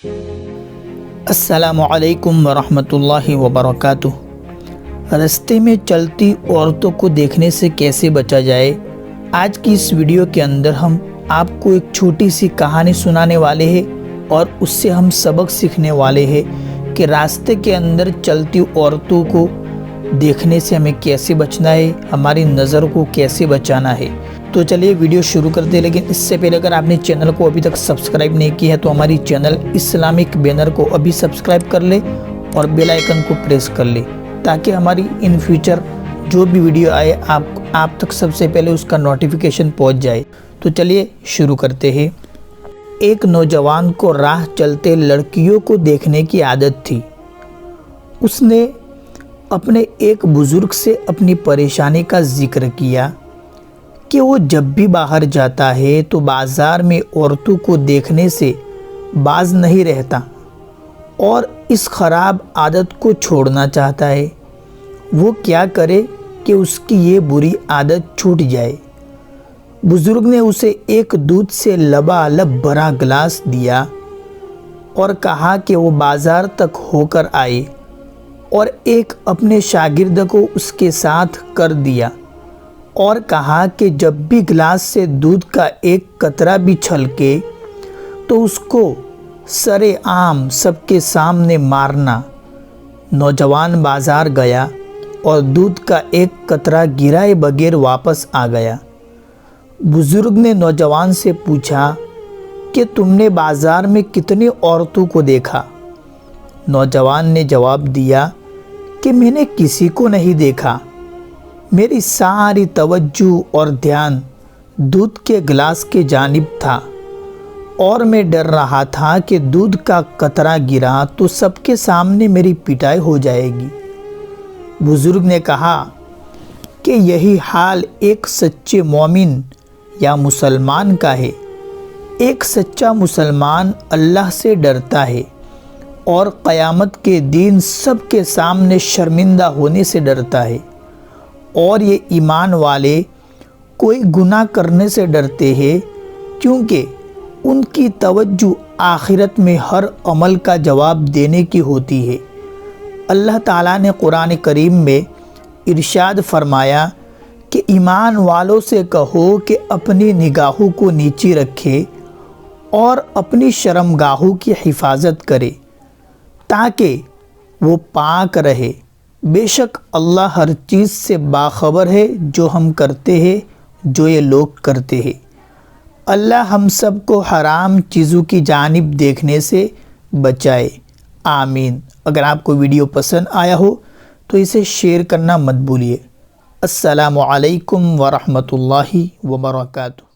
अस्सलामु अलैकुम वरहमतुल्लाहि वबरकातुह। रास्ते में चलती औरतों को देखने से कैसे बचा जाए, आज की इस वीडियो के अंदर हम आपको एक छोटी सी कहानी सुनाने वाले हैं और उससे हम सबक सीखने वाले हैं कि रास्ते के अंदर चलती औरतों को देखने से हमें कैसे बचना है, हमारी नज़र को कैसे बचाना है। तो चलिए वीडियो शुरू करते हैं, लेकिन इससे पहले अगर आपने चैनल को अभी तक सब्सक्राइब नहीं किया है तो हमारी चैनल इस्लामिक बैनर को अभी सब्सक्राइब कर ले और बेल आइकन को प्रेस कर ले, ताकि हमारी इन फ्यूचर जो भी वीडियो आए आप तक सबसे पहले उसका नोटिफिकेशन पहुंच जाए। तो चलिए शुरू करते हैं। एक नौजवान को राह चलते लड़कियों को देखने की आदत थी। उसने अपने एक बुज़ुर्ग से अपनी परेशानी का जिक्र किया कि वो जब भी बाहर जाता है तो बाज़ार में औरतों को देखने से बाज नहीं रहता और इस ख़राब आदत को छोड़ना चाहता है। वो क्या करे कि उसकी ये बुरी आदत छूट जाए। बुज़ुर्ग ने उसे एक दूध से लबालब भरा गिलास दिया और कहा कि वो बाज़ार तक होकर आए और एक अपने शागिर्द को उसके साथ कर दिया और कहा कि जब भी गिलास से दूध का एक कतरा भी छलके तो उसको सरे आम सबके सामने मारना। नौजवान बाज़ार गया और दूध का एक कतरा गिराए बगैर वापस आ गया। बुज़ुर्ग ने नौजवान से पूछा कि तुमने बाज़ार में कितनी औरतों को देखा? नौजवान ने जवाब दिया कि मैंने किसी को नहीं देखा। मेरी सारी तवज्जो और ध्यान दूध के गिलास के जानिब था और मैं डर रहा था कि दूध का कतरा गिरा तो सबके सामने मेरी पिटाई हो जाएगी। बुज़ुर्ग ने कहा कि यही हाल एक सच्चे मोमिन या मुसलमान का है। एक सच्चा मुसलमान अल्लाह से डरता है और क़यामत के दिन सबके सामने शर्मिंदा होने से डरता है, और ये ईमान वाले कोई गुनाह करने से डरते हैं क्योंकि उनकी तवज्जो आखिरत में हर अमल का जवाब देने की होती है। अल्लाह ताला ने कुरान करीम में इरशाद फरमाया कि ईमान वालों से कहो कि अपनी निगाहों को नीचे रखे और अपनी शर्मगाहों की हिफाजत करे ताकि वो पाक रहे। बेशक अल्लाह हर चीज़ से बाखबर है, जो हम करते हैं, जो ये लोग करते हैं। अल्लाह हम सब को हराम चीज़ों की जानिब देखने से बचाए, आमीन। अगर आपको वीडियो पसंद आया हो तो इसे शेयर करना मत भूलिए। अस्सलामु अलैकुम वरहमतुल्लाहि वबरकातुहू।